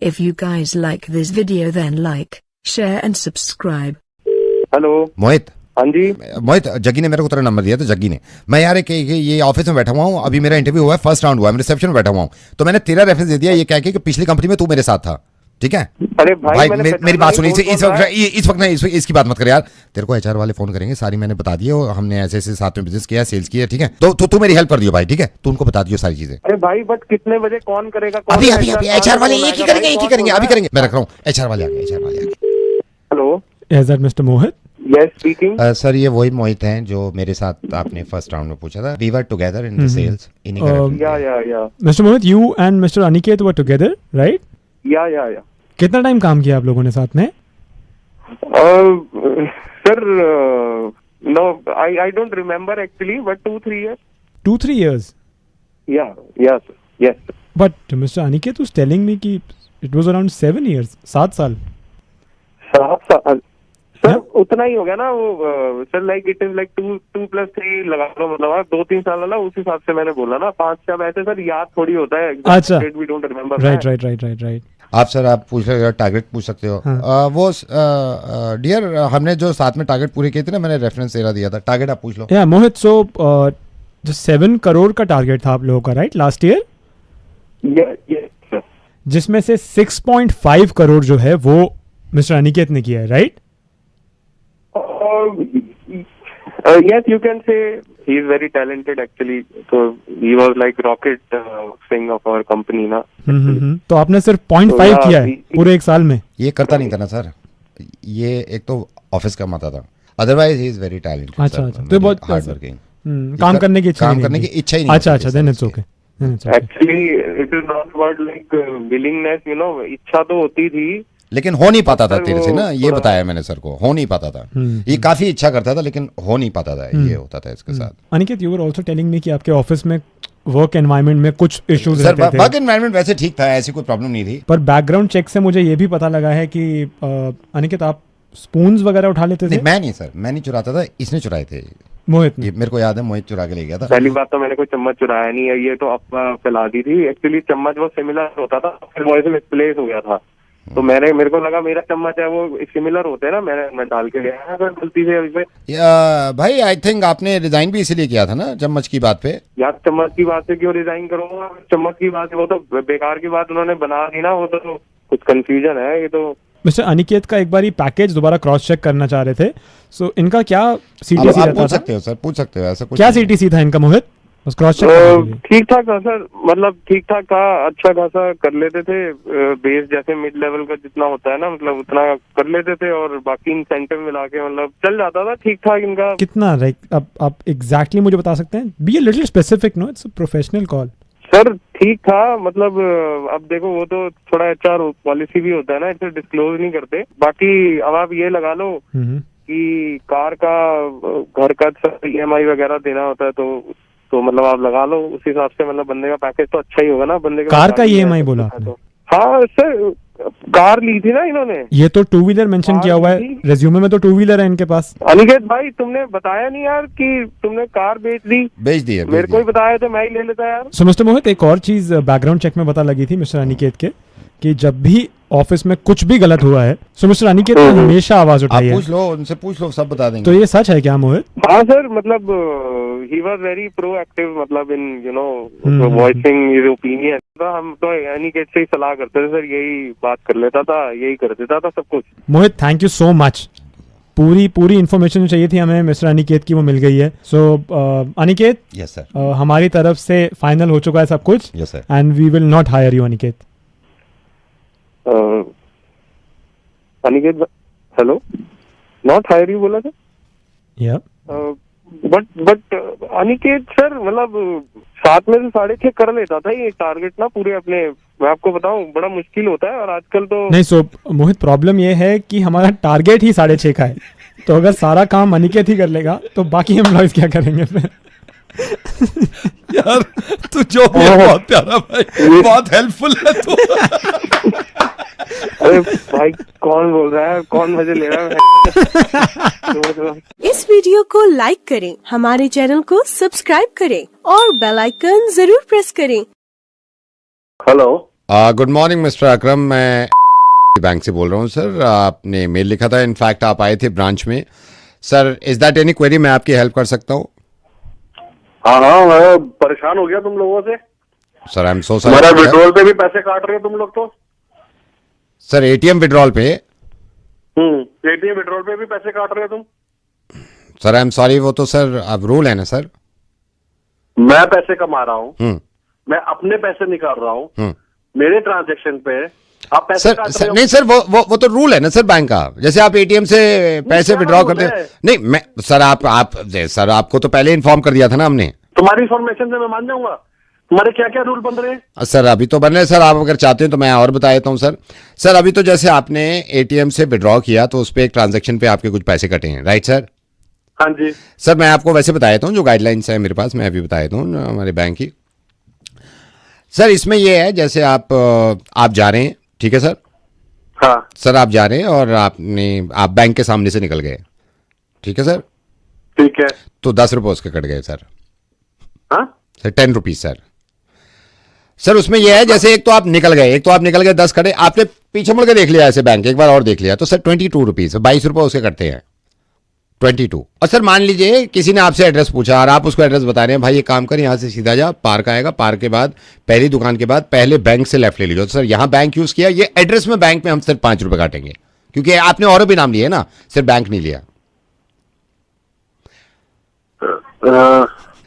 If you guys like this video then like, share and subscribe. Hello Mohit. हाँ जी मोहित, जग्गी ने मेरे को तेरा नंबर दिया था। जग्गी ने, मैं यार ये ऑफिस में बैठा हुआ हूँ, अभी मेरा इंटरव्यू हुआ है, फर्स्ट राउंड हुआ है, मैं रिसेप्शन में बैठा हुआ हूँ, तो मैंने तेरा रेफरेंस दे दिया ये कह के कि पिछली कंपनी में तू मेरे साथ था। ठीक है अरे भाई मेरी बात सुनिए, इस वक्त नहीं, इसकी बात मत कर यार। तेरे को एचआर वाले फोन करेंगे, सारी मैंने बता दी है, हमने ऐसे ऐसे साथ में बिजनेस किया, सेल्स किया। ठीक है, तो तू मेरी हेल्प कर दियो भाई। ठीक है, तू उनको बता दियो सारी चीजें। अरे भाई बट कितने बजे कौन करेगा? अभी एचआर वाले एक ही करेंगे, अभी करेंगे। मैं रख रहा हूँ, एचआर वाले आ गए। Hello, is that mister Mohit? Yes speaking. Sir ये वही मोहित हैं जो मेरे साथ आपने फर्स्ट राउंड में पूछा था। We were together in the sales. या mister Mohit, you and mister Aniket were together, right? या कितना टाइम काम किया आप लोगों ने साथ में? Sir no I don't remember actually, but 2-3 years. 2-3 years? Yes. But Mr. Aniket was telling me कि it was around 7 years, 7 साल। 7 साल सर, उतना ही हो गया ना वो sir. Like it is like 2+3 लगा लो, मतलब 2-3 साल वाला, उस हिसाब से मैंने बोला ना। 5 ऐसे सर याद थोड़ी होता है। अच्छा, वी डोंट रिमेम्बर। राइट। आप सर आप पूछ रहे हो, टारगेट पूछ सकते हो। हाँ। वो डियर हमने जो साथ में टारगेट पूरे किए थे ना, मैंने रेफरेंस तेरा दिया था। टारगेट आप पूछ लो। या मोहित, सो जो 7 करोड़ का टारगेट था आप लोगों का, राइट, लास्ट ईयर? yes. जिसमें से 6.5 करोड़ जो है वो मिस्टर अनिकेत ने किया है, right? Yes, you can say he is very talented actually. So he was like rocket thing of our company ना। तो आपने सिर्फ 0.5 तो किया है पूरे एक साल में? ये करता नहीं था ना सर, ये एक तो ऑफिस का माता था, otherwise he is very talented. अच्छा, तो बहुत हार्ड वर्किंग, काम करने की इच्छा ही नहीं। अच्छा, then it's okay. Actually it is not about like willingness, you know। इच्छा तो होती थी लेकिन हो नहीं पाता था तेरे से ना, ये बताया मैंने सर को, हो नहीं पाता था। ये काफी इच्छा करता था लेकिन हो नहीं पाता था, ये होता था इसके साथ। Aniket, you were also telling me कि आपके ऑफिस में वर्क एनवायरनमेंट में कुछ इश्यूज सर रहते थे। वर्क एनवायरनमेंट वैसे ठीक था, ऐसी कोई प्रॉब्लम नहीं थी। पर बैकग्राउंड चेक से मुझे ये भी पता लगा है कि अनिकेत आप स्पून्स वगैरह उठा लेते थे? नहीं, मैं नहीं सर, मैं नहीं चुराता था, इसने चुराए थे। मोहित ने? ये मेरे को याद है, मोहित चुरा के ले गया था। पहली बात तो मैंने कोई चम्मच चुराया नहीं है, ये तो अफवाह फैला दी थी। एक्चुअली चम्मच वो सिमिलर होता था, फिर वो ऐसे मिसप्लेस हो गया था, तो मेरे को लगा मेरा चम्मच है वो सिमिलर होते हैं ना, मैं डाल के गया सर गलती से। भाई आई थिंक आपने रिजाइन भी इसीलिए किया था ना, चम्मच की बात पे। यार चम्मच की बात से क्यों रिजाइन करूंगा? चम्मच की बात है, वो तो बेकार की बात उन्होंने बना दी ना, वो तो कुछ कंफ्यूजन है ये तो। मिस्टर अनिकेत का एक बार ही पैकेज दोबारा क्रॉस चेक करना चाह रहे थे, सो इनका क्या सीटीसी रहता था? पूछ सकते हो सर, पूछ सकते हो, ऐसा कुछ क्या सीटीसी था इनका मोहित? बस क्रॉस चेक ठीक ठाक था सर, मतलब ठीक ठाक था, अच्छा खासा कर लेते थे। बेस जैसे मिड लेवल का जितना होता है ना, मतलब उतना कर लेते थे, और बाकी इंसेंटिव मिला के मतलब चल जाता था ठीक ठाक इनका। कितना? लाइक अब आप एग्जैक्टली मुझे बता सकते हैं? Be a little specific, no, it's a professional call. Sir ठीक था, मतलब अब देखो वो तो थोड़ा एचआर पॉलिसी भी होता है ना, इसे डिस्क्लोज नहीं करते। बाकी अब आप ये लगा लो कि कार का, घर का EMI वगैरह देना होता है, तो मतलब आप लगा लो उस हिसाब से, मतलब बंदे का पैकेज तो अच्छा ही होगा ना। बंदे कार का EMI बोला आपने? हाँ सर, कार ली थी ना इन्होंने। ये तो 2 व्हीलर मेंशन किया हुआ है रेज्यूमे में, तो 2 व्हीलर है इनके पास। अनिकेत भाई तुमने बताया नहीं यार कि तुमने कार बेच दी है। मेरे को ही बताया तो मैं ही ले लेता यार। सो मिस्टर मोहित, एक और चीज बैकग्राउंड चेक में पता लगी थी मिस्टर अनिकेत के, कि जब भी ऑफिस में कुछ भी गलत हुआ है, सो मिस्टर अनिकेत ने हमेशा आवाज उठाई है। पूछ लो उनसे, पूछ लो, सब बता देंगे। तो ये सच है क्या मोहित? हाँ सर, मतलब ही वाज वेरी प्रोएक्टिव, मतलब in you know voicing his opinion. तो हम तो अनिकेत से ही सलाह करते थे सर, यही बात कर लेता था, यही कर देता था सब कुछ। मोहित, थैंक यू सो मच। पूरी इन्फॉर्मेशन जो चाहिए थी हमें मिस्टर अनिकेत की, वो मिल गई है। सो अनिकेत, यस सर, हमारी तरफ से फाइनल हो चुका है सब कुछ। Yes sir, and we will not hire you Aniket. Aniket, hello, not hire you बोला था? या बट अनिकेत सर, मतलब 7 में से 6.5 कर लेता था ये टारगेट ना पूरे अपने। मैं आपको बताऊं बड़ा मुश्किल होता है, और आजकल तो नहीं। सो मोहित, प्रॉब्लम ये है कि हमारा टारगेट ही 6.5 का है, तो अगर सारा काम अनिकेत ही कर लेगा तो बाकी एम्प्लॉइज क्या करेंगे फिर? यार तू जो भी है बहुत प्यारा भाई, बहुत हेल्पफुल है तू। अरे भाई कौन बोल रहा है, कौन मजे ले रहा है? इस वीडियो को लाइक करें, हमारे चैनल को सब्सक्राइब करें और बेल आइकन जरूर प्रेस करें। हेलो गुड मॉर्निंग मिस्टर अकरम, मैं बैंक से बोल रहा हूँ सर। आपने मेल लिखा था, इनफैक्ट आप आए थे ब्रांच में sir. Is that any query? मैं आपकी हेल्प कर सकता हूँ? हाँ हाँ, मैं परेशान हो गया तुम लोगों से। सर आई एम सो हमारा सॉरी। विड्रॉल पे भी पैसे काट रहे हो तुम लोग तो। सर एटीएम विड्रॉल पे? एटीएम विड्रॉल पे भी पैसे काट रहे हो तुम। सर आई एम सॉरी, वो तो सर अब रूल है ना सर। मैं पैसे कमा रहा हूँ, मैं अपने पैसे निकाल रहा हूँ, मेरे ट्रांजेक्शन पे आप पैसे काट रहे हो। नहीं सर, वो तो रूल है ना सर बैंक का। जैसे आप एटीएम से पैसे विड्रॉ करते हैं। नहीं मैं सर, सर आपको तो पहले इन्फॉर्म कर दिया था ना हमने। तुम्हारी इन्फॉर्मेशन से मैं मान जाऊंगा? तुम्हारे क्या क्या रूल बन रहे हैं? सर अभी तो बन रहे हैं सर, आप अगर चाहते हैं तो मैं और बता देता हूँ सर। सर अभी तो जैसे आपने एटीएम से विड्रॉ किया तो उस पर एक ट्रांजेक्शन पे आपके कुछ पैसे कटे हैं, राइट सर? हाँ जी सर मैं आपको वैसे बता देता हूँ जो गाइडलाइंस है मेरे पास, मैं अभी बता देता हूँ हमारे बैंक की। सर इसमें ये है, जैसे आप जा रहे हैं, ठीक है सर? हाँ सर आप जा रहे हैं और आप बैंक के सामने से निकल गए, ठीक है सर? ठीक है। तो 10 रुपये उसके कट गए सर। हाँ सर 10 रुपीज सर। सर उसमें यह है, जैसे एक तो आप निकल गए 10 कटे, आपने पीछे मुड़ के देख लिया ऐसे बैंक, एक बार और देख लिया तो सर 22 रुपीज, 22 रुपये उसके कटते हैं, 22। और सर मान लीजिए किसी ने आपसे एड्रेस पूछा और आप उसको एड्रेस बता रहे हैं, भाई ये काम कर यहाँ से सीधा जा, पार्क आएगा, पार्क के बाद पहली दुकान के बाद पहले बैंक से लेफ्ट ले लीजिए। तो सर यहाँ बैंक यूज किया, ये एड्रेस में बैंक में हम सिर्फ 5 रुपये काटेंगे, क्योंकि आपने और भी नाम लिया ना, सिर्फ बैंक नहीं लिया।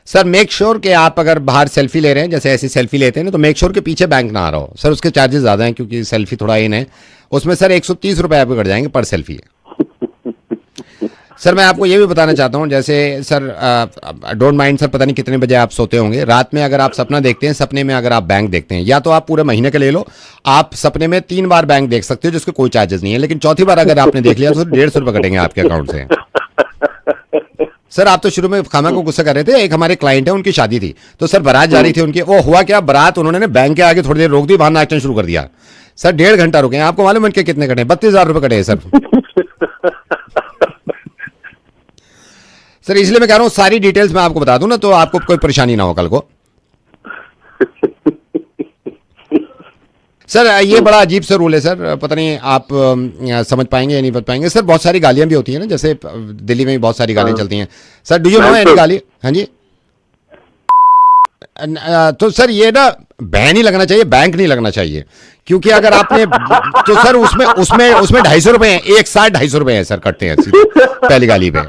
सर मेक श्योर कि आप अगर बाहर सेल्फी ले रहे हैं, जैसे ऐसी सेल्फी लेते हैं ना, तो मेक श्योर के पीछे बैंक ना आ रहा हो सर। उसके चार्जेस ज्यादा हैं क्योंकि सेल्फी थोड़ा इन है, उसमें सर 130 रुपये आपको कट जाएंगे पर सेल्फी। सर मैं आपको ये भी बताना चाहता हूँ, जैसे सर डोंट माइंड सर, पता नहीं कितने बजे आप सोते होंगे रात में, अगर आप सपना देखते हैं, सपने में अगर आप बैंक देखते हैं, या तो आप पूरे महीने का ले लो, आप सपने में 3 बार बैंक देख सकते हो जिसके कोई चार्जेस नहीं है, लेकिन चौथी बार अगर आपने देख लिया तो 150 रुपये कटेंगे आपके अकाउंट से। सर आप तो शुरू में खामा को गुस्सा कर रहे थे, एक हमारे क्लाइंट है, उनकी शादी थी, तो सर बारात जा रही थी उनकी, वो हुआ क्या, बारात उन्होंने बैंक के आगे थोड़ी देर रोक दी, वहां नाचना शुरू कर दिया। सर 1.5 घंटा रुके, आपको मालूम उनके कितने कटे? 32,000 रुपये कटे सर। सर इसलिए मैं कह रहा हूँ सारी डिटेल्स मैं आपको बता दूं ना, तो आपको कोई परेशानी ना हो कल को। सर ये बड़ा अजीब सा रूल है सर, पता नहीं आप समझ पाएंगे या नहीं समझ पाएंगे। सर बहुत सारी गालियां भी होती हैं ना, जैसे दिल्ली में भी बहुत सारी गालियां चलती हैं sir. Do you know any गाली? हाँ जी। तो सर ये ना बैन ही लगना चाहिए, बैंक नहीं लगना चाहिए, क्योंकि अगर आपने तो सर उसमें 250 रुपए हैं, एक साथ 250 रुपए हैं सर कटते हैं पहली गाली पे।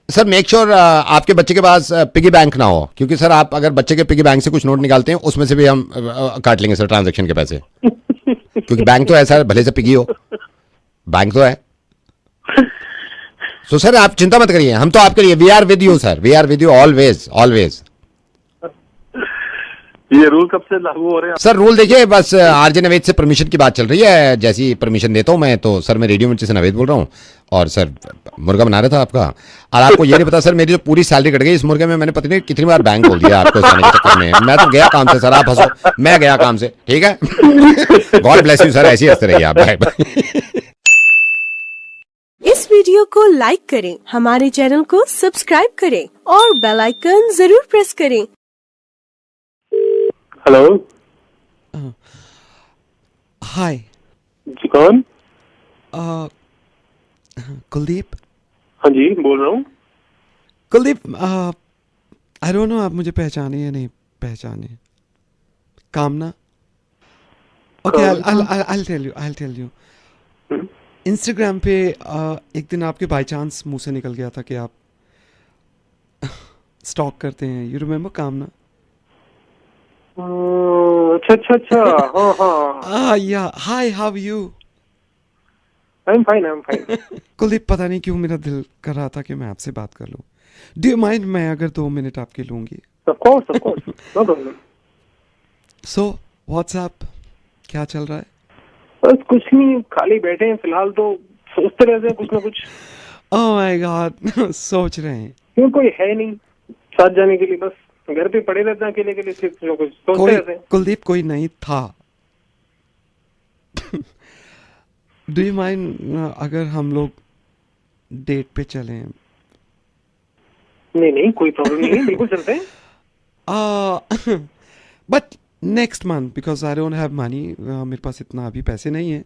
सर मेक श्योर आपके बच्चे के पास पिगी बैंक ना हो, क्योंकि सर आप अगर बच्चे के पिगी बैंक से कुछ नोट निकालते हैं, उसमें से भी हम काट लेंगे सर ट्रांजैक्शन के पैसे, क्योंकि बैंक तो है सर, भले से पिगी हो, बैंक तो है। सो सर आप चिंता मत करिए, हम तो आपके लिए, we are with you sir, we are with you always always. ये रूल कब से लागू हो रहे हैं? सर रूल देखिए, बस आरजे नवेद से परमिशन की बात चल रही है, जैसी परमिशन देता हूं मैं, तो सर मैं रेडियो मिर्ची से नवेद बोल रहा हूं, और सर मुर्गा बना रहा था आपका, और आपको ये नहीं पता सर मेरी जो पूरी सैलरी कट गई इस मुर्गे में, मैंने पता नहीं कितनी बार बैंक बोल दिया आपको जाने के चक्कर में। मैं तो गया काम से सर, आप हंसो, मैं गया काम से, ठीक है? गॉड ब्लेस यू सर, ऐसे ही हंसते रहिए आप, बाय बाय। इस वीडियो को लाइक करें, हमारे चैनल को सब्सक्राइब करें और बेल आइकन जरूर प्रेस करें। हेलो हाय जी, कौन? कुलदीप। हाँ जी बोल रहा हूँ। कुलदीप आई डोंट नो आप मुझे पहचाने या नहीं पहचाने। Kamna. Okay I tell you Instagram पे एक दिन आपके बाय चांस मुंह से निकल गया था कि आप स्टॉक करते हैं। यू रिमेम्बर कामना? अच्छा हाँ या hi how you? I am fine. Kuldeep पता नहीं क्यों मेरा दिल कर रहा था कि मैं आपसे बात कर लूं। डू यू माइंड मैं अगर 2 मिनट आपके लूंगी? Of course no problem. So WhatsApp क्या चल रहा है? बस कुछ नहीं, खाली बैठे हैं फिलहाल, तो सोचते रहते हैं कुछ ना कुछ। ओह माय गॉड सोच रहे हैं? क्यों, कोई है नहीं साथ जाने के लिए, बस घर पे पड़े रहते हैं अकेले के लिए, सिर्फ जो कुछ सोचते रहते हैं। कुलदीप कोई नहीं था। डू यू माइंड अगर हम लोग डेट पे चलें? नहीं कोई प्रॉब्लम नहीं है, बिल्कुल चलते हैं। But next month because I don't have money, मेरे पास इतना अभी पैसे नहीं है,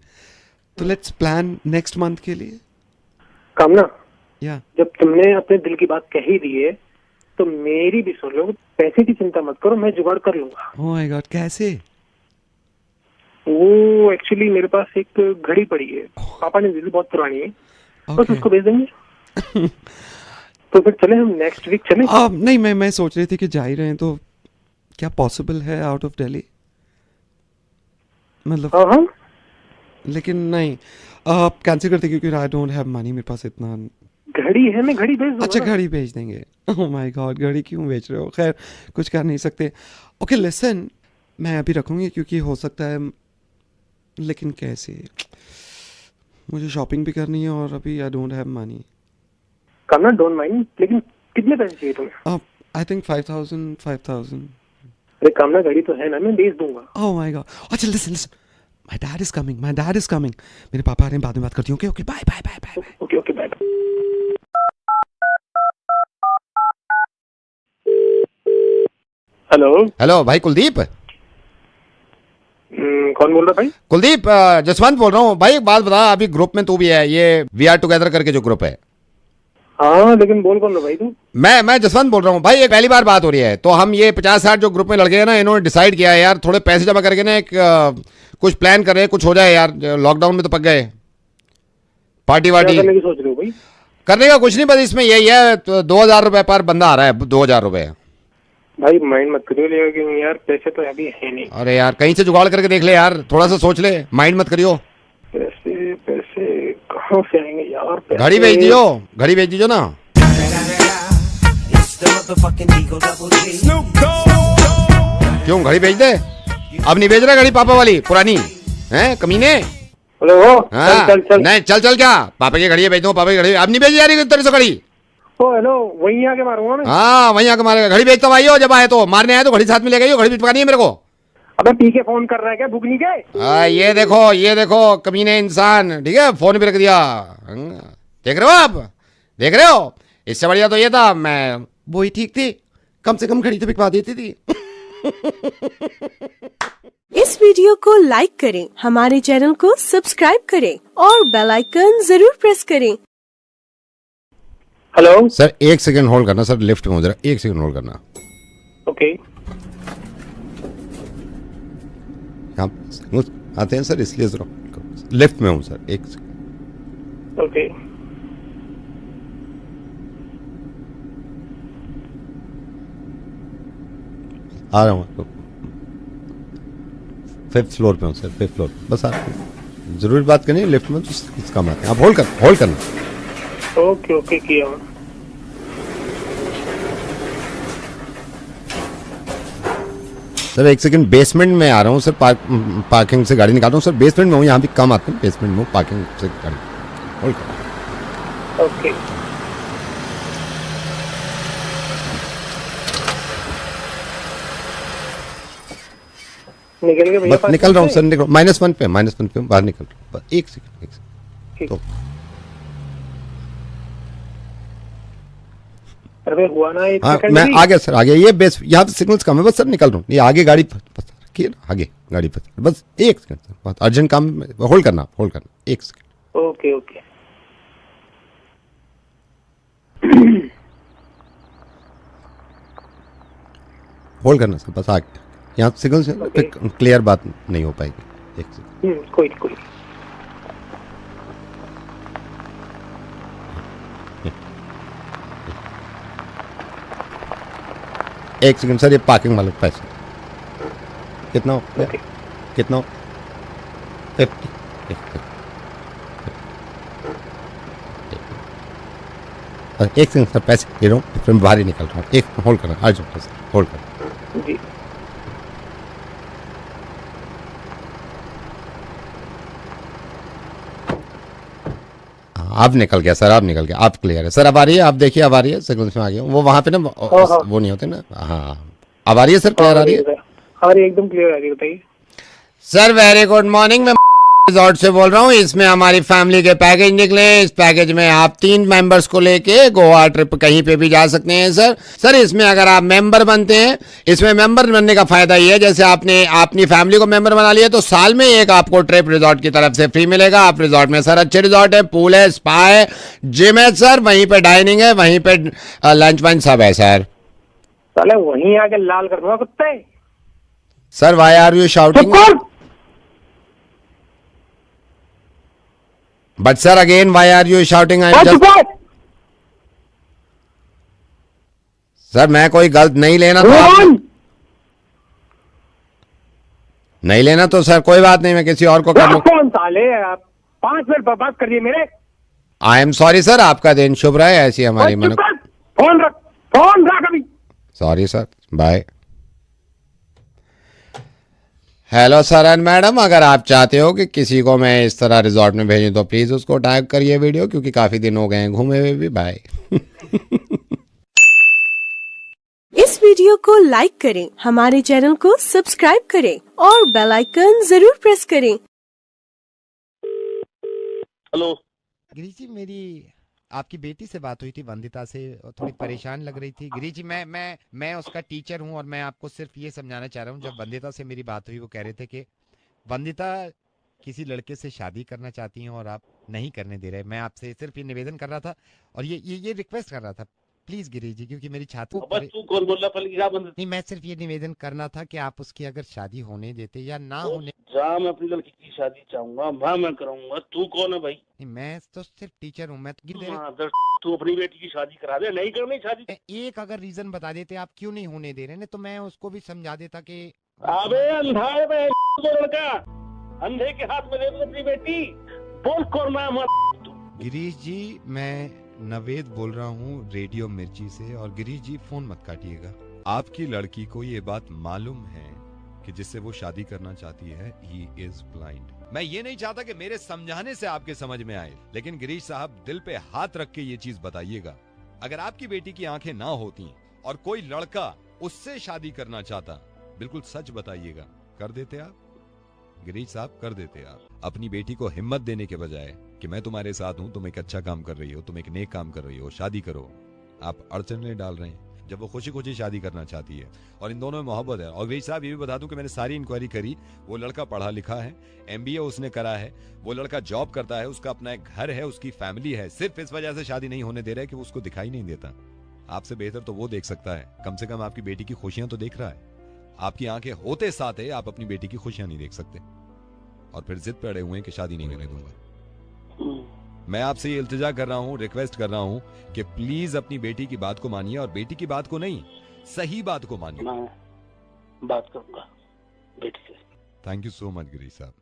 तो लेट्स प्लान नेक्स्ट मंथ के लिए। कामना, या जब तुमने अपने दिल की बात कह ही दी है तो मेरी भी सुन लो। पैसे की चिंता मत करो, मैं जुगाड़ कर लूंगा। ओह माय गॉड, कैसे? वो एक्चुअली मेरे पास एक घड़ी पड़ी है, पापा ने दी थी, बहुत पुरानी है, बस उसको भेज देंगे। तो फिर चले हम नेक्स्ट वीक चले? नहीं, मैं सोच रही थी कि जा ही रहे हैं तो क्या पॉसिबल है आउट ऑफ दिल्ली, मतलब हाँ, लेकिन नहीं, कैंसिल करते क्योंकि आई डोंट हैव मनी, मेरे पास इतना। घड़ी है, मैं घड़ी भेज दूंगा। अच्छा, घड़ी भेज देंगे। ओह माय गॉड, घड़ी क्यों बेच रहे हो? खैर, कुछ कर नहीं सकते। ओके लिसन, मैं अभी रखूंगी क्योंकि हो सकता है, लेकिन कैसे, मुझे शॉपिंग भी करनी है और अभी आई डोंट हैव मनी। कामना, डोंट माइंड, लेकिन कितने पैसे चाहिए तुम्हें? I think 5,000। अरे कामना, घड़ी तो है ना, मैं भेज दूंगा। ओह माय गॉड, अच्छा listen, my dad is coming, मेरे पापा आ रहे हैं, बाद में बात करती हूँ। Okay, bye. Okay, bye. Hello भाई कुलदीप। कौन बोल रहा भाई? कुलदीप, जसवंत बोल रहा हूँ भाई। एक बात बता, अभी ग्रुप में तू भी है, ये वी आर टुगेदर करके जो ग्रुप है। हाँ, लेकिन बोल कौन रहा भाई तू? मैं जसवंत बोल रहा हूँ भाई। ये पहली बार बात हो रही है, तो हम ये 50-60 जो ग्रुप में लड़के हैं ना, इन्होंने डिसाइड किया है यार, थोड़े पैसे जमा करके ना एक कुछ प्लान कर रहे हैं, कुछ हो जाए यार, लॉकडाउन में तो पक गए। पार्टी वार्टी करने की सोच रहे हो भाई? करने का कुछ नहीं, बस इसमें यही है, तो 2,000 रुपए पर बंदा आ रहा है, 2,000 रुपए। भाई माइंड मत करियो, लेकिन यार पैसे तो अभी है नहीं। अरे यार, कहीं से जुगाड़ करके देख ले यार, थोड़ा सा सोच ले, माइंड मत करियो। पैसे कहाँ से आएंगे यार? घड़ी भेज दीजिए ना। क्यों, घड़ी भेज दे? अब नहीं भेज रहा घड़ी, पापा वाली पुरानी हैं, कमीने। हेलो, हाँ, चल। नहीं, चल क्या, पापा की घड़ी भेज दो, पापा की घड़ी अब नहीं भेजी जा रही तेरे से घड़ी। ओ हेलो, वहीं आके मारूंगा मैं। हाँ, वहीं आके मारेगा। घड़ी भेजता भाई हो, जब आए तो मारने आए तो घड़ी साथ में ले गई हो, घड़ी भिजवानी है मेरे को। अबे पी के फोन कर रहा है क्या, भूख नहीं गए? ये देखो कमीने इंसान, ठीक है, फोन भी रख दिया। देख रहे हो आप, देख रहे हो? इससे बढ़िया तो ये था, मैं वही ठीक थी, कम से कम घड़ी तो बिकवा देती थी। इस वीडियो को लाइक करें, हमारे चैनल को सब्सक्राइब करें और बेल आइकन जरूर प्रेस करें। हेलो सर, 1 सेकंड होल्ड करना सर, लिफ्ट में हूँ जरा, 1 सेकंड होल्ड करना। ओके। यहाँ आते हैं सर, इसलिए जरा लिफ्ट में हूँ सर, 1 सेकंड। ओके। आ रहा हूँ, 5th फ्लोर पे हूँ सर, 5th फ्लोर। बस आप जरूर बात करनी है, लिफ्ट में तो कुछ काम आते हैं, आप होल्ड करना। ओके किया। सर 1 सेकंड, बेसमेंट में आ रहा हूँ सर, पार्किंग से गाड़ी निकाल रहा हूँ सर, बेसमेंट में हूँ, यहाँ भी कम आते हैं, बेसमेंट में हूँ, पार्किंग से गाड़ी होल्ड करना। ओके। निकल गए भैया? बस निकल रहा हूँ सर, निकल -1 पे बाहर निकल रहा हूँ, बस 1 सेकंड। तो अरे हुआ ना, हाँ, मैं आ गया सर, आ गया। ये बेस यहाँ पे सिग्नल्स कम है, बस सर निकल रहा हूँ। ये आगे गाड़ी रखिए ना, आगे गाड़ी पर, बस 1 सेकंड सर, बहुत अर्जेंट काम, होल्ड करना 1 सेकंड। ओके। होल्ड करना सर, बस आ गया। यहाँ सिग्नल से क्लियर बात नहीं हो पाएगी। 1 सेकंड। कोई। 1 सेकंड सर, ये पार्किंग वाले पैसे कितना हो? कितना हो? 50। 1 सेकंड सर, पैसे दे रहा हूँ, फिर मैं बाहर ही निकल रहा हूँ। 1 होल्ड करना, आज होल्ड करना जी। अब निकल गया सर, अब निकल गया, अब क्लियर है सर। अब आ रही है, आप देखिए, अब आ रही है, सिग्नल्स में आ गया वो वहाँ पे ना, वो नहीं होते ना। हाँ, अब आ रही है सर, क्लियर आ रही है? एकदम क्लियर आ रही है, बताइए सर। Very good morning. मैं रिजॉर्ट से बोल रहा हूँ। इसमें हमारी फैमिली के पैकेज निकले हैं। इस पैकेज में आप 3 मेंबर्स को लेके गोवा ट्रिप कहीं पे भी जा सकते हैं सर। इसमें अगर आप मेंबर बनते हैं, इसमें मेंबर बनने का फायदा ये है, जैसे आपने अपनी फैमिली को मेंबर बना लिया तो साल में एक आपको ट्रिप रिजॉर्ट की तरफ से फ्री मिलेगा। आप रिजॉर्ट में सर, अच्छे रिजॉर्ट है, पूल है, स्पा है, जिम है सर, वहीं पे डाइनिंग है, वहीं पे लंच वंच सब है सर। साले वहीं आके लाल कर दूंगा कुत्ते। Sir why are you shouting? But sir, again, why are you shouting? सर मैं कोई गलत नहीं लेना तो नहीं लेना तो सर कोई बात नहीं, मैं किसी और को कर लूं। कौन साले आप 5 मिनट बर्बाद कर दिए मेरे। आई एम सॉरी सर, आपका दिन शुभ रहे। ऐसी हमारी मन। फोन रख अभी। Sorry sir, bye. Hello sir and madam, अगर आप चाहते हो कि किसी को मैं इस तरह रिजॉर्ट में भेजूं तो प्लीज उसको टैग करिए वीडियो, क्योंकि काफी दिन हो गए हैं घूमे हुए भी। बाय। इस वीडियो को लाइक करें, हमारे चैनल को सब्सक्राइब करें और बेल आइकन जरूर प्रेस करें। हेलो गिरीश जी, मेरी आपकी बेटी से बात हुई थी, वंदिता से, थोड़ी परेशान लग रही थी। गिरीश जी, मैं उसका टीचर हूं और मैं आपको सिर्फ ये समझाना चाह रहा हूं। जब वंदिता से मेरी बात हुई, वो कह रहे थे कि वंदिता किसी लड़के से शादी करना चाहती हैं और आप नहीं करने दे रहे। मैं आपसे सिर्फ ये निवेदन कर रहा था और ये रिक्वेस्ट कर रहा था, प्लीज गिरीश जी, क्योंकि मेरी छात्र। तू कौन बोल रहा पहले क्या बंद? नहीं, मैं सिर्फ ये निवेदन करना था कि आप उसकी अगर शादी होने देते या ना होने। जा, मैं अपनी लड़की की शादी चाहूंगा, मैं कराऊंगा। तू कौन है भाई? नहीं, मैं तो सिर्फ टीचर हूँ। मैं तो तू अपनी बेटी की शादी करा दे। नहीं करनी शादी? एक अगर रीजन बता देते आप क्यों नहीं होने दे रहे हैं, तो मैं उसको भी समझा देता कि अबे अंधा है बे लड़का, अंधे के हाथ में दे दो अपनी बेटी। बोल कौन? मैं गिरीश जी, मैं नवेद बोल रहा हूँ रेडियो मिर्ची से। और गिरीश जी, फोन मत काटिएगा। आपकी लड़की को ये बात मालूम है कि जिससे वो शादी करना चाहती है ही इज ब्लाइंड। मैं ये नहीं चाहता कि मेरे समझाने से आपके समझ में आए, लेकिन गिरीश साहब दिल पे हाथ रख के ये चीज बताइएगा, अगर आपकी बेटी की आंखें ना होती और कोई लड़का उससे शादी करना चाहता, बिल्कुल सच बताइएगा, कर देते आप? गिरीश साहब, कर देते आप? अपनी बेटी को हिम्मत देने के बजाय कि मैं तुम्हारे साथ हूं, तुम एक अच्छा काम कर रही हो, तुम एक नेक काम कर रही हो, शादी करो, आप अड़चन में डाल रहे हैं। जब वो खुशी खुशी शादी करना चाहती है और इन दोनों में मोहब्बत है। और गिरीश साहब, ये भी बता दूं कि मैंने सारी इंक्वायरी करी, वो लड़का पढ़ा लिखा है, MBA उसने करा है, वो लड़का जॉब करता है, उसका अपना एक घर है, उसकी फैमिली है। सिर्फ इस वजह से शादी नहीं होने दे रहा है कि वो उसको दिखाई नहीं देता। आपसे बेहतर तो वो देख सकता है, कम से कम आपकी बेटी की खुशियां तो देख रहा है। आपकी आंखें होते साथ है, आप अपनी बेटी की खुशियां नहीं देख सकते और फिर जिद पे अड़े हुए हैं कि शादी नहीं होने दूंगा। मैं आपसे ये इल्तिजा कर रहा हूँ, रिक्वेस्ट कर रहा हूँ कि प्लीज अपनी बेटी की बात को मानिए, और बेटी की बात को नहीं, सही बात को मानिए। मैं बात करूंगा बेटी से। Thank you so much Girish साहब।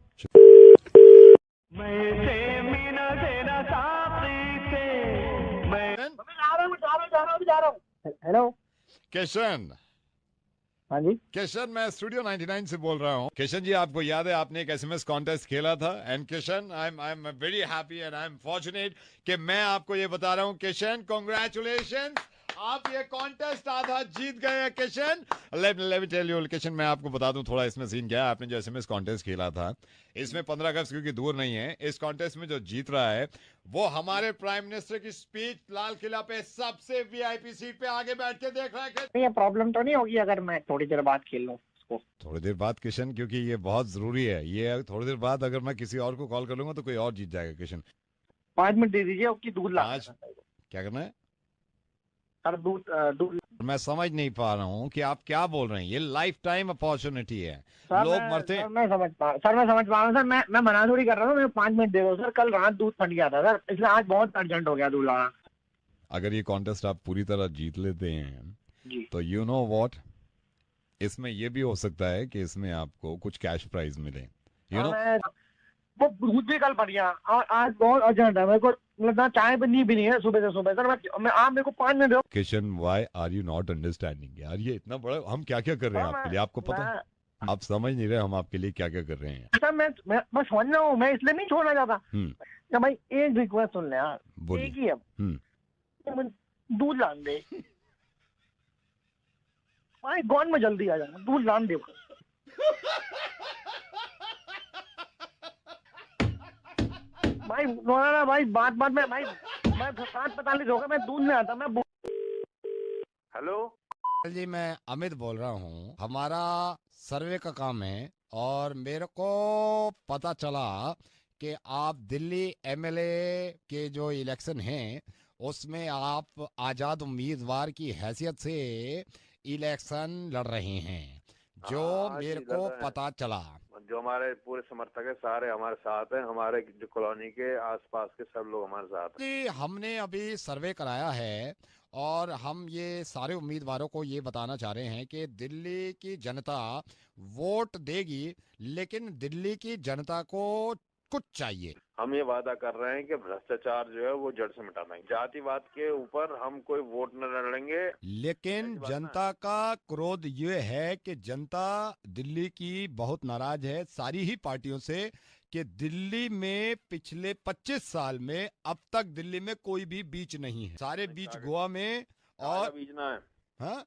हेलो किशन। हाँ जी किशन, मैं स्टूडियो 99 से बोल रहा हूँ। किशन जी, आपको याद है आपने एक SMS कॉन्टेस्ट खेला था? And Kishan, I am very happy and I am fortunate कि मैं आपको ये बता रहा हूँ किशन, कांग्रेचुलेशन, आप ये कॉन्टेस्ट आधा जीत गए हैं Kishan. Let me tell you Kishan, मैं आपको बता दूं थोड़ा इसमें सीन क्या है। आपने जो SMS कॉन्टेस्ट खेला था, इसमें 15 अगस्त क्योंकि दूर नहीं है, इस कॉन्टेस्ट में जो जीत रहा है वो हमारे प्राइम मिनिस्टर की स्पीच लाल किला पे सबसे VIP सीट पे आगे बैठ के देख रहा है। ये प्रॉब्लम तो नहीं होगी अगर मैं थोड़ी देर बाद खेल लूं उसको? थोड़ी देर बाद किशन, क्योंकि ये बहुत जरूरी है। ये थोड़ी देर बाद अगर मैं किसी और को कॉल कर लूंगा तो कोई और जीत जाएगा किशन। 5 मिनट दे दीजिए, उसकी दूध ला। क्या करना है सर? दूध। मैं समझ नहीं पा रहा हूँ कि आप क्या बोल रहे हैं। ये लाइफ टाइम अपॉर्चुनिटी है, सर, लोग मरते। मैं समझ पा रहा हूँ सर। मैं मना थोड़ी कर रहा हूँ, मैं 5 मिनट दे दो सर। कल रात दूध फट गया था सर, इसलिए आज बहुत अर्जेंट हो गया दूध लाना। अगर ये कॉन्टेस्ट आप पूरी तरह जीत लेते हैं जी, तो यू नो व्हाट, इसमें ये भी हो सकता है कि इसमें आपको कुछ कैश प्राइज मिले। यू नो, वो दूध भी कल फट गया और आज बहुत अर्जेंट है मेरे को, मतलब ना चाय भी नहीं है सुबह से सुबह सर। मैं आप मेरे को 5 मिनट दो। Kishan, why are you not understanding यार? ये इतना बड़ा हम क्या क्या कर रहे हैं आपके लिए, आपको पता है? आप समझ नहीं रहे हम आपके लिए क्या क्या कर रहे हैं। सर मैं समझ रहा हूँ, मैं इसलिए नहीं छोड़ना चाहता। तो भाई एक रिक्वेस्ट सुन ले यार, एक ही है, दूध लान दे भाई, गॉन में जल्दी आ जाना, दूध लान दे। भाई ना भाई, बात में भाई मैं 7:45 होगा, मैं दूध में आता, मैं हेलो जी, मैं अमित बोल रहा हूँ। हमारा सर्वे का काम है और मेरे को पता चला कि आप दिल्ली एमएलए के जो इलेक्शन हैं उसमें आप आज़ाद उम्मीदवार की हैसियत से इलेक्शन लड़ रहे हैं, जो मेरे को पता चला। जो हमारे पूरे समर्थक है सारे हमारे साथ हैं, हमारे जो कॉलोनी के आसपास के सब लोग हमारे साथ हैं। जी, हमने अभी सर्वे कराया है और हम ये सारे उम्मीदवारों को ये बताना चाह रहे हैं कि दिल्ली की जनता वोट देगी, लेकिन दिल्ली की जनता को कुछ चाहिए। हम ये वादा कर रहे हैं कि भ्रष्टाचार जो है वो जड़ से मिटा देंगे। जातिवाद के ऊपर हम कोई वोट न लड़ेंगे। लेकिन जनता का क्रोध ये है कि जनता दिल्ली की बहुत नाराज है सारी ही पार्टियों से कि दिल्ली में पिछले 25 साल में अब तक दिल्ली में कोई भी बीच नहीं है। सारे बीच गोवा में और बीज ना है। हाँ,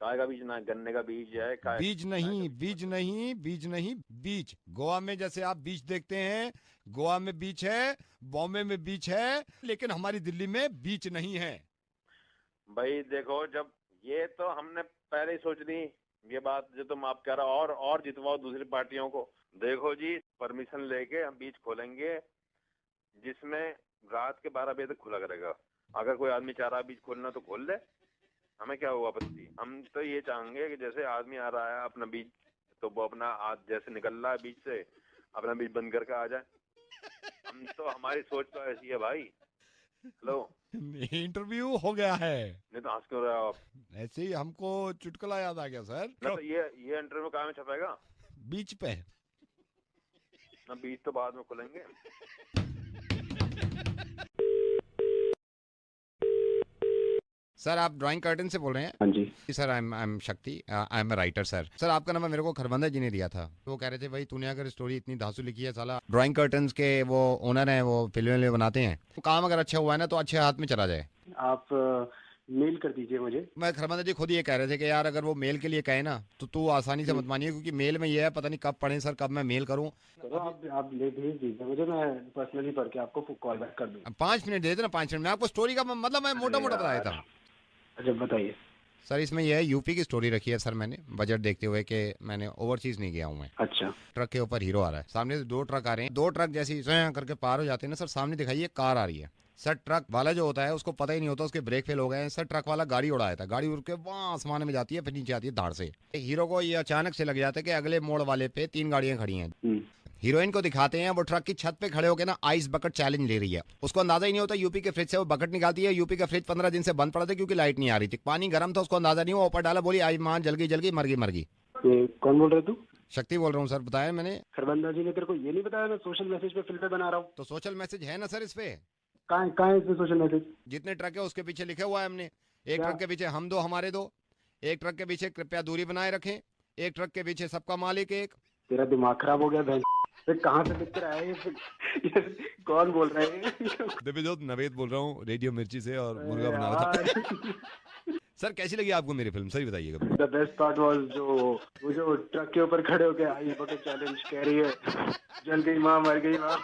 काय का बीज ना है, गन्ने का बीज है। बीज नहीं बीज। गोवा में जैसे आप बीच देखते हैं, गोवा में बीच है, बॉम्बे में बीच है, लेकिन हमारी दिल्ली में बीच नहीं है। भाई देखो, जब ये तो हमने पहले ही सोच ली ये बात जो तुम आप कह रहे हो, और जितवाओ दूसरी पार्टियों को। देखो जी, परमिशन लेके हम बीच खोलेंगे जिसमें रात के 12 बजे तक खुला करेगा। अगर कोई आदमी चाह रहा बीच खोलना तो खोल ले, हमें क्या हुआ आपत्ति। हम तो ये चाहेंगे कि जैसे आदमी आ रहा है अपना बीज, तो वो अपना जैसे निकल रहा है बीच से अपना बीज बंद करके आ जाए। हम तो हमारी सोच तो ऐसी है भाई। हेलो, इंटरव्यू हो गया है। नहीं तो हंस क्यों रहे हो आप? ऐसे ही हमको चुटकुला याद आ गया सर। तो ये इंटरव्यू कहाँ में छपेगा? बीच पे ना, बीज तो बाद में खुलेंगे। सर, आप ड्राइंग कर्टन से बोल रहे हैं? हाँ जी सर, आई एम शक्ति, I am a writer sir. Sir, आपका नंबर मेरे को खरबंदा जी ने दिया था। वो कह रहे थे भाई तूने अगर स्टोरी इतनी धांसू लिखी है, साला ड्राइंग कर्टन्स के वो ओनर हैं, वो फिल्में बनाते हैं, तो काम अगर अच्छा हुआ है ना तो अच्छे हाथ में चला जाए। आप मेल कर दीजिए मुझे। मैं खरबंदा जी खुद ये कह रहे थे कि यार अगर वो मेल के लिए कहे ना तो तू आसानी से मत मानिए, क्योंकि मेल में ये है पता नहीं कब पढ़े सर, कब मैं मेल करूँ। चलो आप ले भेज दीजिए मुझे, मैं पर्सनली पढ़ के आपको कॉल बैक कर दूँ। 5 मिनट दे देना, 5 मिनट में आपको स्टोरी का मतलब मैं मोटा मोटा बताया था। अच्छा बताइए सर। इसमें यह है यूपी की स्टोरी रखी है सर मैंने, बजट देखते हुए कि मैंने ओवरसीज नहीं गया हूँ मैं। अच्छा। ट्रक के ऊपर हीरो आ रहा है, सामने से 2 ट्रक आ रहे हैं, 2 ट्रक जैसे करके पार हो जाते हैं ना सर, सामने दिखाइए कार आ रही है सर। ट्रक वाला जो होता है उसको पता ही नहीं होता, उसके ब्रेक फेल हो गए हैं सर। ट्रक वाला गाड़ी उड़ाया था, गाड़ी उड़ के वहाँ आसमान में जाती है, फिर नीचे आती है धाड़ से। हीरो को ये अचानक से लग जाता है कि अगले मोड़ वाले पे 3 गाड़ियां खड़ी हैं। हीरोइन को दिखाते हैं वो ट्रक की छत पे खड़े होकर ना आइस बकेट चैलेंज ले रही है। उसको अंदाजा ही नहीं होता, यूपी के फ्रिज से वो बकेट निकालती है। यूपी का फ्रिज 15 दिन से बंद पड़ा था क्योंकि लाइट नहीं आ रही थी, पानी गर्म था, उसको अंदाजा नहीं हुआ, ऊपर डाला, बोली आई मां जल गई मर गई। कौन बोल रहे तू? शक्ति बोल रहा हूँ सर, बताया मैंने। खरबंदा जी ने तेरे को ये नहीं बताया मैं सोशल मैसेज पे फिल्म बना रहा हूँ? तो सोशल मैसेज है ना सर इस पे। कहाँ है इसमें सोशल मैसेज? जितने ट्रक है उसके पीछे लिखा हुआ है हमने। एक ट्रक के पीछे हम 2 हमारे 2, एक ट्रक के पीछे कृपया दूरी बनाए रखें, एक ट्रक के पीछे सबका मालिक एक। तेरा दिमाग खराब हो गया बहन। कहाँ से दिख रहा है ये कौन बोल रहे हैं? दिव्यजोत नवेद बोल रहा हूँ, रेडियो मिर्ची से, और मुर्गा बना रहा था। सर, कैसी लगी आपको मेरी फिल्म, सही बताइएगा। द बेस्ट पार्ट वाज वो जो ट्रक के ऊपर खड़े होके आई बकेट चैलेंज कह रही है जल गई माँ मर गई माँ।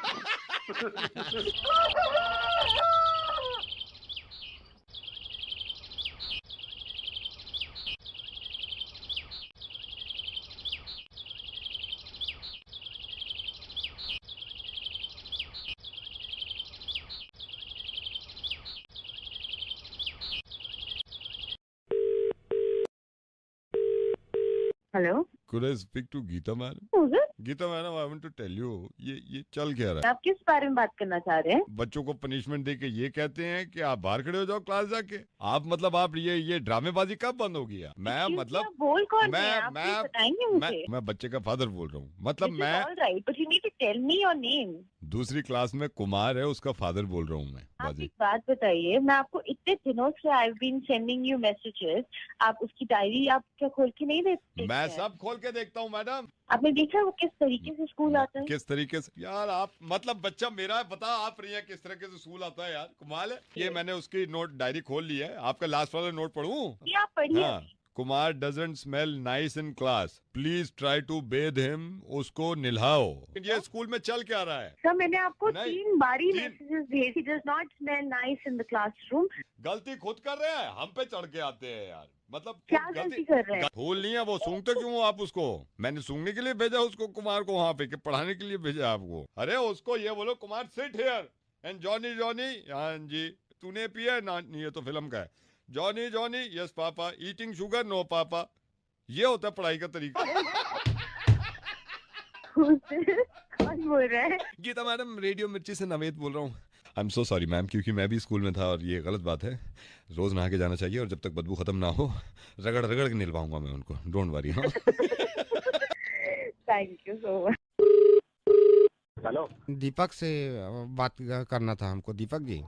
Hello, Could I speak to Geeta madam? Who's it? Geeta madam, I want to tell you, ये चल क्या रहा है? आप किस बारे में बात करना चाह रहे हैं? बच्चों को पनिशमेंट दे के ये कहते हैं कि आप बाहर खड़े हो जाओ क्लास जाके। आप मतलब आप ये ड्रामेबाजी कब बंद होगी? मैं मतलब आप बोल कौन रहे हैं? आप प्लीज बताएंगे मुझे? मैं बच्चे का फादर बोल रहा हूँ। मतलब मैं alright, but you need to tell me your name. दूसरी क्लास में कुमार है, उसका फादर बोल रहा हूँ मैं। आप एक बात बताइए, मैं आपको इतने दिनों से I have been sending you messages, आप उसकी डायरी आप क्या खोल के नहीं देखते? मैं सब खोल के देखता हूँ मैडम। आपने देखा वो किस तरीके से स्कूल आता है? किस तरीके से यार? आप मतलब बच्चा मेरा है, बता आप प्रिया किस तरीके से स्कूल आता है यार, कमाल है। ये मैंने उसकी नोट डायरी खोल ली है, आपका लास्ट वाला नोट पढ़ूं? आप पढ़िए। हाँ, Kumar doesn't smell nice in class, please try to bathe him, उसको निल्हाओ। ये स्कूल में चल क्या रहा है? सर मैंने आपको 3 बारी मैसेजेस भेजी, does not smell nice in the classroom. गलती खुद कर रहे हैं, हम पे चढ़ के आते हैं यार। मतलब क्या गलती कर रहे हैं? फूल नहीं है वो, सूंघते क्यों हो आप उसको? मैंने सूंघने के लिए भेजा उसको, कुमार को वहाँ पे, कि पढ़ाने के लिए भेजा आपको? अरे उसको ये बोलो, Kumar sit here and Johnny Johnny, हाँ जी तूने पिया है ना? ये तो फिल्म का है। Johnny Johnny yes papa, eating sugar no papa. ये होता है पढ़ाई का तरीका। कौन बोल रहा है? गीता मैडम, रेडियो मिर्ची से नवेद बोल रहा हूँ। I am so sorry ma'am, क्योंकि मैं भी स्कूल में था और ये गलत बात है। रोज नहा के जाना चाहिए और जब तक बदबू खत्म ना हो रगड़ रगड़ के निलवाऊंगा मैं उनको, डोंट वरी। हाँ thank you so much. Hello, Deepak से बात करना था हमको। दीपक जी,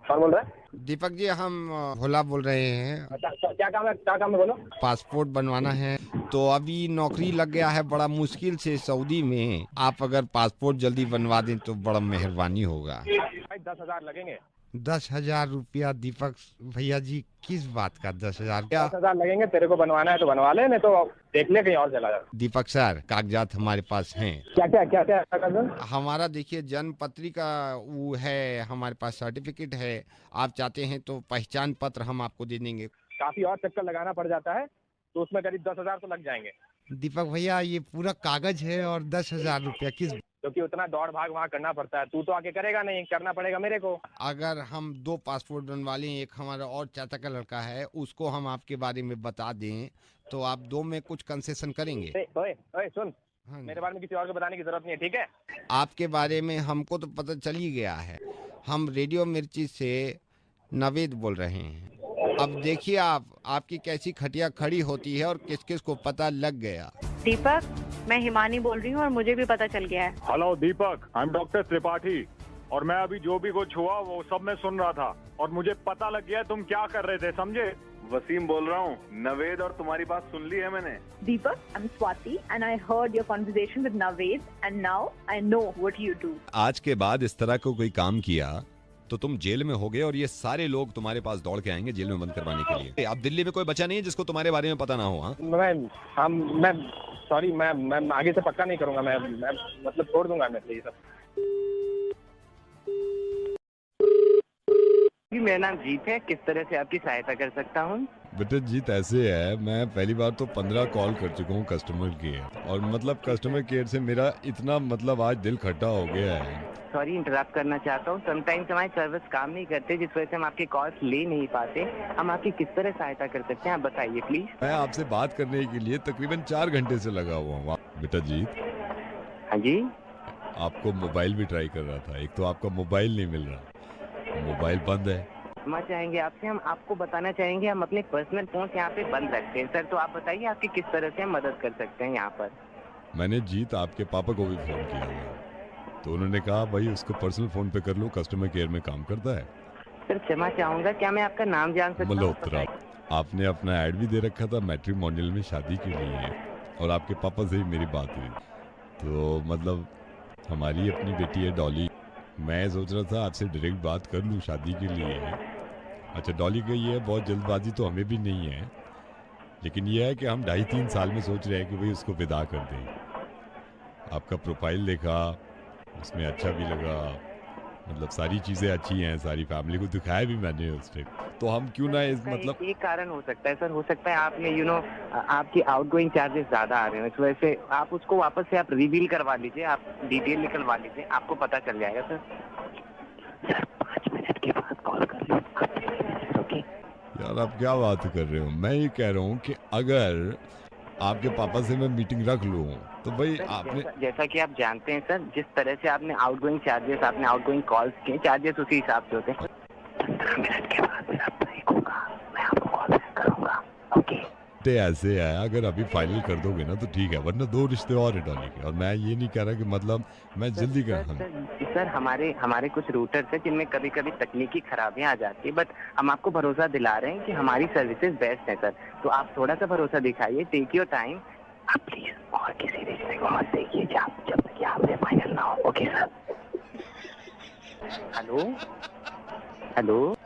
कौन बोल रहा है? दीपक जी, हम भोला बोल रहे हैं। क्या काम है? क्या काम है बोलो। पासपोर्ट बनवाना है, तो अभी नौकरी लग गया है बड़ा मुश्किल से सऊदी में। आप अगर पासपोर्ट जल्दी बनवा दें तो बड़ा मेहरबानी होगा। भाई 10,000 लगेंगे। 10,000 रुपया? दीपक भैया जी, किस बात का 10,000? 10,000 लगेंगे, तेरे को बनवाना है तो बनवा ले, नहीं तो देख ले कहीं और चला जा। दीपक सर, कागजात हमारे पास हैं। क्या क्या क्या क्या कागजात? हमारा देखिए जन्म पत्री का वो है, हमारे पास सर्टिफिकेट है। आप चाहते हैं तो पहचान पत्र हम आपको दे देंगे। काफी और चक्कर लगाना पड़ जाता है, तो उसमें करीब 10,000 तो लग जाएंगे। दीपक भैया, ये पूरा कागज है और 10,000 रुपया किस? क्योंकि उतना दौड़ भाग वहाँ करना पड़ता है। तू तो आके करेगा नहीं, करना पड़ेगा मेरे को। अगर हम 2 पासपोर्ट बनवा लें, एक हमारा और चाचा का लड़का है, उसको हम आपके बारे में बता दें, तो आप 2 में कुछ कंसेशन करेंगे? ओए ओए सुन, मेरे बारे में किसी और को बताने की जरूरत नहीं है, ठीक है? आपके बारे में हमको तो पता चल ही गया है। हम रेडियो मिर्ची से नवेद बोल रहे हैं। अब देखिए आपकी कैसी खटिया खड़ी होती है और किस किस को पता लग गया। दीपक, मैं हिमानी बोल रही हूँ और मुझे भी पता चल गया है। Hello Deepak, I M doctor Tripathi, और मैं अभी जो भी कुछ हुआ वो सब मैं सुन रहा था और मुझे पता लग गया तुम क्या कर रहे थे, समझे? वसीम बोल रहा हूँ, नवेद और तुम्हारी बात सुन ली है मैंने। Deepak, I am Swati and I heard your conversation with Naved and now I know what you do. आज के बाद इस तरह का कोई काम किया तो तुम जेल में होगे और ये सारे लोग तुम्हारे पास दौड़ के आएंगे जेल में बंद करवाने के लिए। अब दिल्ली में कोई बचा नहीं है जिसको तुम्हारे बारे में पता ना हो। हाँ, मैं सॉरी, मैं आगे से पक्का नहीं करूंगा। मैं मतलब छोड़ दूंगा मैं ये सब। मेरा नाम जीत है, किस तरह से आपकी सहायता कर सकता हूँ? बेटा जीत ऐसे है, मैं पहली बार तो 15 कॉल कर चुका हूँ कस्टमर केयर, और मतलब कस्टमर केयर से मेरा इतना मतलब आज दिल खट्टा हो गया है। सॉरी इंटरप्ट करना चाहता हूँ, समटाइम्स हमारी सर्विस काम नहीं करते जिस वजह से हम आपके कॉल्स ले नहीं पाते। हम आपकी किस तरह सहायता कर सकते हैं, आप बताइए प्लीज। मैं आपसे बात करने के लिए तकरीबन 4 घंटे से लगा हुआ हूँ। बेटा जीत। हाँ जी। आपको मोबाइल भी ट्राई कर रहा था, एक तो आपका मोबाइल नहीं मिल रहा, मोबाइल बंद है। क्षमा चाहेंगे आपसे, हम आपको बताना चाहेंगे हम अपने पर्सनल फोन यहाँ पे बंद रखते हैं। सर तो आप बताइए आपकी किस तरह से हम मदद कर सकते हैं यहाँ पर। मैंने जीत आपके पापा को भी फोन किया हुआ, तो उन्होंने कहा भाई उसको पर्सनल फोन पे कर लो, कस्टमर केयर में काम करता है। सर क्षमा चाहूंगा, क्या मैं आपका नाम जान सकता हूँ? मल्होत्रा। आपने अपना ऐड भी दे रखा था मैट्रिमोनियल में शादी के लिए, और आपके पापा से ही मेरी बात हुई, तो मतलब हमारी अपनी बेटी है डॉली, मैं सोच रहा था आपसे डायरेक्ट बात कर लूँ शादी के लिए। अच्छा डॉली गई है, बहुत जल्दबाजी तो हमें भी नहीं है, लेकिन यह है कि हम 2.5-3 साल में सोच रहे हैं कि भाई उसको विदा कर दें। आपका प्रोफाइल देखा, उसमें अच्छा भी लगा, मतलब सारी चीज़ें अच्छी हैं, सारी फैमिली को दिखाया भी मैंने उस पर, तो हम क्यों ना इस मतलब एक कारण हो सकता है सर, हो सकता है आपने आपकी आउटगोइंग चार्जेस ज़्यादा आ रहे हैं, इस वजह से आप उसको वापस से आप रिवील करवा लीजिए, आप डिटेल निकलवा लीजिए, आपको पता चल जाएगा सर। 5 मिनट के बाद कॉल कर लो। यार आप क्या बात कर रहे हो? मैं ये कह रहा हूँ कि अगर आपके पापा से मैं मीटिंग रख लूँ तो भाई आपने जैसा कि आप जानते हैं सर, जिस तरह से आपने आउटगोइंग चार्जेस, आपने आउटगोइंग कॉल्स के चार्जेस उसी हिसाब से होते हैं। 15 मिनट के बाद मेरा ब्रेक होगा, मैं आपको कॉल बैक करूंगा। ओके। ऐसे है, अगर अभी फाइनल कर दोगे ना तो ठीक है, वरना 2 रिश्ते और है डॉली के, और मैं ये नहीं कह रहा कि मतलब मैं जल्दी कर। सर हमारे कुछ रूटर्स हैं जिनमें कभी कभी तकनीकी खराबियां आ जाती है, बट हम आपको भरोसा दिला रहे हैं कि हमारी सर्विसेज बेस्ट है सर, तो आप थोड़ा सा भरोसा दिखाइए, टेक योर टाइम। आप प्लीज और किसी रिश्ते को मत देखिए जब तक आपसे फाइनल ना हो। Okay sir. Hello hello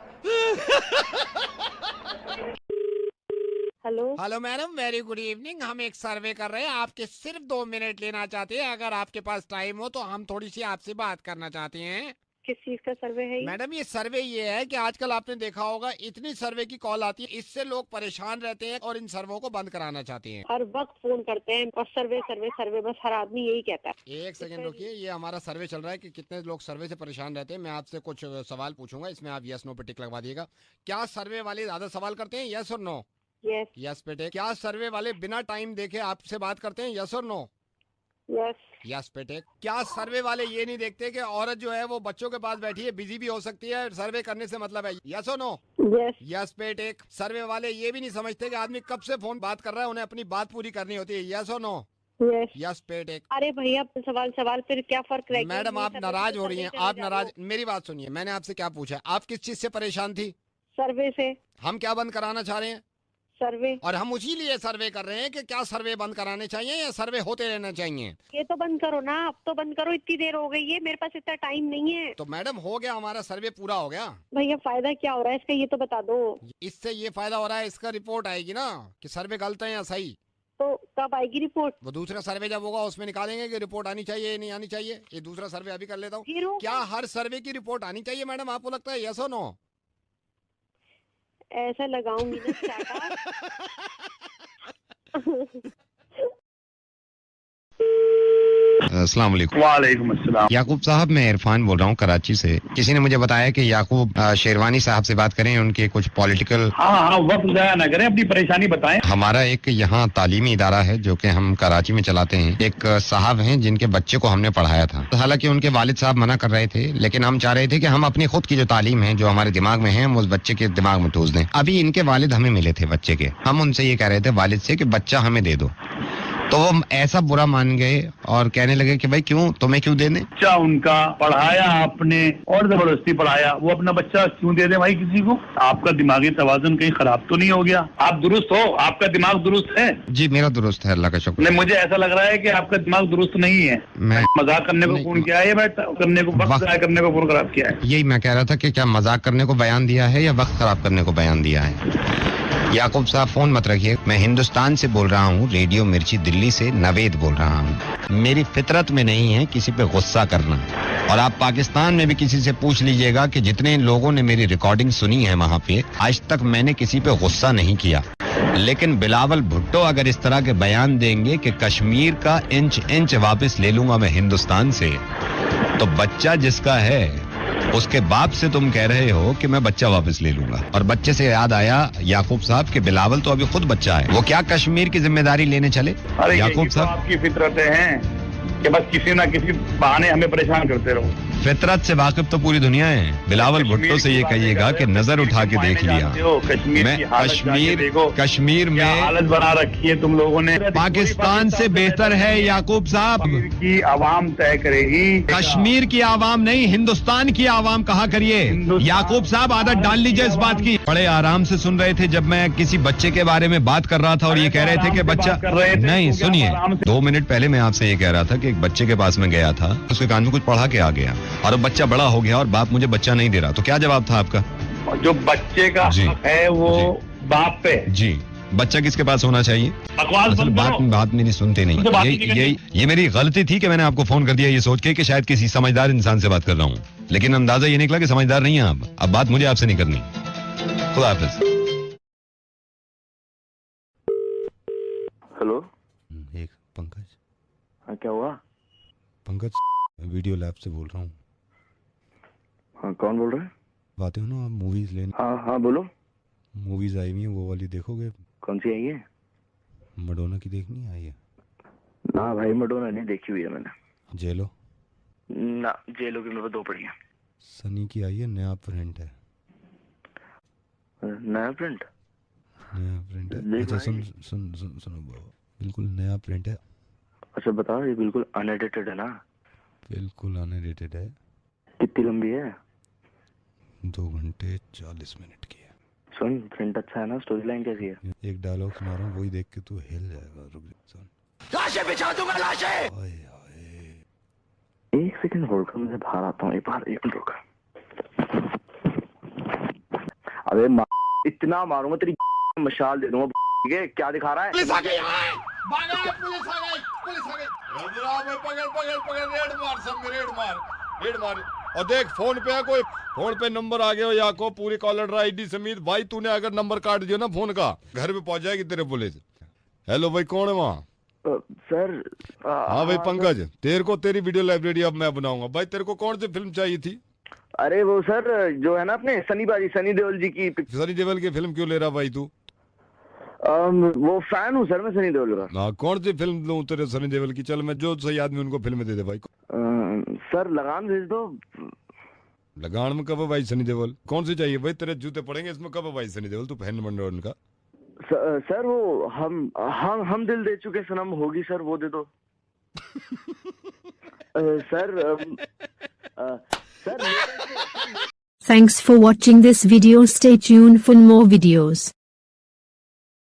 hello hello madam, very good evening. हम एक सर्वे कर रहे हैं, आपके सिर्फ 2 मिनट लेना चाहते हैं। अगर आपके पास टाइम हो तो हम थोड़ी सी आपसे बात करना चाहते हैं। किस चीज का सर्वे है ये? मैडम ये सर्वे ये है कि आजकल आपने देखा होगा इतनी सर्वे की कॉल आती है, इससे लोग परेशान रहते हैं और इन सर्वों को बंद कराना चाहते हैं। हर वक्त फोन करते हैं और सर्वे सर्वे सर्वे, बस हर आदमी यही कहता है। एक सेकंड रुकिए, ये हमारा सर्वे चल रहा है कि कितने लोग सर्वे से परेशान रहते हैं। मैं आपसे कुछ सवाल पूछूंगा, इसमें आप यस नो पे टिक लगवा दिएगा। क्या सर्वे वाले ज्यादा सवाल करते हैं, यस और नो? यस। यस पे टिक। क्या सर्वे वाले बिना टाइम देखे आपसे बात करते हैं, यस और नो? यस। यस पे टिक। क्या सर्वे वाले ये नहीं देखते कि औरत जो है वो बच्चों के पास बैठी है, बिजी भी हो सकती है, सर्वे करने से मतलब है, यस और नो? यस। यस पे टिक। सर्वे वाले ये भी नहीं समझते कि आदमी कब से फोन बात कर रहा है, उन्हें अपनी बात पूरी करनी होती है, यस और नो? यस। यस पे टिक। अरे भैया सवाल फिर क्या फर्क रहेगा? मैडम आप नाराज हो रही हैं, आप नाराज। मेरी बात सुनिए, मैंने आपसे क्या पूछा है, आप किस चीज से परेशान थी? सर्वे से। हम क्या बंद कराना चाह रहे हैं? सर्वे। और हम उसी लिए सर्वे कर रहे हैं कि क्या सर्वे बंद कराने चाहिए या सर्वे होते रहना चाहिए। ये तो बंद करो ना, अब तो बंद करो, इतनी देर हो गई है, मेरे पास इतना टाइम नहीं है। तो मैडम हो गया, हमारा सर्वे पूरा हो गया। भैया फायदा क्या हो रहा है इसका, ये तो बता दो। इससे ये फायदा हो रहा है, इसका रिपोर्ट आएगी ना कि सर्वे गलत है या सही। तो कब आएगी रिपोर्ट? वो दूसरा सर्वे जब होगा उसमें निकालेंगे कि रिपोर्ट आनी चाहिए नहीं आनी चाहिए। ये दूसरा सर्वे अभी कर लेता हूँ। क्या हर सर्वे की रिपोर्ट आनी चाहिए मैडम, आपको लगता है, यस और नो? ऐसा लगाऊंगी ना चाटा। अस्सलाम वालेकुम। वालेकुम अस्सलाम। याकूब साहब, मैं इरफान बोल रहा हूँ कराची से। किसी ने मुझे बताया कि याकूब शेरवानी साहब से बात करें, उनके कुछ पॉलिटिकल। हाँ, वक्त जाया ना करें, अपनी परेशानी बताएं। हमारा एक यहाँ तालीमी इदारा है जो कि हम कराची में चलाते हैं। एक साहब हैं जिनके बच्चे को हमने पढ़ाया था। हालांकि उनके वालिद साहब मना कर रहे थे, लेकिन हम चाह रहे थे कि हम अपनी खुद की जो तालीम है, जो हमारे दिमाग में है, हम उस बच्चे के दिमाग में ठूस दें। अभी इनके वालिद हमें मिले थे बच्चे के, हम उनसे ये कह रहे थे वालिद से कि बच्चा हमें दे दो, तो वो ऐसा बुरा मान गए और कहने लगे कि भाई क्यों, तुम्हें क्यों देने? बच्चा उनका पढ़ाया आपने और जबरदस्ती पढ़ाया, वो अपना बच्चा क्यों दे दे भाई किसी को? आपका दिमागी तवाज़ुन कहीं खराब तो नहीं हो गया? आप दुरुस्त हो, आपका दिमाग दुरुस्त है? जी मेरा दुरुस्त है, अल्लाह का शुक्र। नहीं, मुझे ऐसा लग रहा है कि आपका दिमाग दुरुस्त नहीं है। मैं मजाक करने को फोन किया है या करने को वक्त ज़ाया करने को फोन खराब किया है? यही मैं कह रहा था कि क्या मजाक करने को बयान दिया है या वक्त खराब करने को बयान दिया है। याकूब साहब फोन मत रखिए, मैं हिंदुस्तान से बोल रहा हूँ, रेडियो मिर्ची दिल्ली से नवेद बोल रहा हूँ। मेरी फितरत में नहीं है किसी पे गुस्सा करना, और आप पाकिस्तान में भी किसी से पूछ लीजिएगा कि जितने लोगों ने मेरी रिकॉर्डिंग सुनी है वहाँ पे, आज तक मैंने किसी पे गुस्सा नहीं किया। लेकिन बिलावल भुट्टो अगर इस तरह के बयान देंगे कि कश्मीर का इंच इंच वापस ले लूंगा मैं हिंदुस्तान से, तो बच्चा जिसका है उसके बाप से तुम कह रहे हो कि मैं बच्चा वापस ले लूंगा। और बच्चे से याद आया याकूब साहब कि बिलावल तो अभी खुद बच्चा है, वो क्या कश्मीर की जिम्मेदारी लेने चले? अरे याकूब साहब, आपकी फितरतें हैं कि बस किसी ना किसी बहाने हमें परेशान करते रहो। फितरत से वाकिफ तो पूरी दुनिया है। बिलावल भुट्टो से ये कहिएगा कि नजर उठा के देख लिया, मैं कश्मीर में हालत बना रखी है तुम लोगों ने। पाकिस्तान से बेहतर है याकूब साहब, की आवाम तय करेगी। कश्मीर की आवाम नहीं, हिंदुस्तान की आवाम कहा करिए। याकूब साहब आदत डाल लीजिए इस बात की। बड़े आराम से सुन रहे थे जब मैं किसी बच्चे के बारे में बात कर रहा था और ये कह रहे थे कि बच्चा नहीं, सुनिए 2 मिनट पहले मैं आपसे ये कह रहा था कि एक बच्चे के पास में गया था, उसके कान में कुछ पढ़ा के आ गया और अब बच्चा बड़ा हो गया और बाप मुझे बच्चा नहीं दे रहा, तो क्या जवाब था आपका? जो बच्चे का हक है वो बाप पे। जी, बच्चा किसके पास होना चाहिए? बात मेरी सुनते नहीं। ये मेरी गलती थी कि मैंने आपको फोन कर दिया ये सोच के कि शायद किसी समझदार इंसान से बात कर रहा हूँ, लेकिन अंदाजा ये निकला कि समझदार नहीं है आप। अब बात मुझे आपसे नहीं करनी। खुदा हाफिज। हेलो, एक पंकज। हाँ क्या हुआ? पंकज, वीडियो लैब से बोल रहा हूँ। हाँ कौन बोल रहे हैं? आते हो ना आप मूवीज लेने? हाँ बोलो। मूवीज आई हुई है, वो वाली देखोगे? कौन सी आई है? मडोना की देखनी आई है? ना भाई, मडोना नहीं देखी हुई है मैंने। जेलो? ना, जेलो की मेरे पास 2 पड़ी है। सनी की आई है, नया प्रिंट है। नया प्रिंट? नया प्रिंट है। अच्छा सुनो बिल्कुल नया प्रिंट है। अच्छा बताओ, ये बिल्कुल अनएडिटेड है ना? बिल्कुल अनएडिटेड है। कितनी लंबी है? 2 घंटे 40 मिनट की है। सुन, प्रिंट अच्छा है ना? स्टोरी लाइन कैसी है? एक डायलॉग सुना रहा हूँ, वही देख के तू हिल जाएगा। रुक सुन। लाशें बिछा दूंगा, लाशें। एक सेकंड होल्ड कर, मैं बाहर आता हूँ। एक मिनट रुक। अबे इतना मारूंगा तेरी मशाल दे दूंगा। ये क्या दिखा रहा है? पुलिस आ गई यहाँ, भागा, पुलिस आ गई, पुलिस आ गई। पकड़ पकड़ पकड़, रेड मार, सब में रेड मार। और देख फोन पे है कोई, फोन पे नंबर आ गया हो या को पूरी कॉलर आईडी समेत। भाई तूने अगर नंबर काट दिया ना फोन का, घर पे पहुंच जाएगी तेरे पुलिस। हेलो भाई, कौन है वहाँ? सर हाँ भाई पंकज, तेरे को तेरी वीडियो लाइब्रेरी अब मैं बनाऊंगा। भाई तेरे को कौन सी फिल्म चाहिए थी? अरे वो सर जो है ना अपने सनी देओल जी की। सनी देओल की फिल्म क्यों ले रहा भाई तू? वो फैन हूँ सर मैं सनी देओल का। हाँ, कौन सी फिल्म लूं तेरे सनी देओल की? चल मैं जो सही आदमी उनको फिल्म दे दे भाई। सर लगान भेज दो। लगान में कब है भाई सनी देओल? कौन सी चाहिए भाई? तेरे जूते पड़ेंगे इसमें। कब है भाई सनी देओल? तू फैन बन रहा है उनका? सर वो हम दिल दे चुके सनम होगी सर, वो दे दो। Sir Thanks for watching this video. Stay tuned for more videos.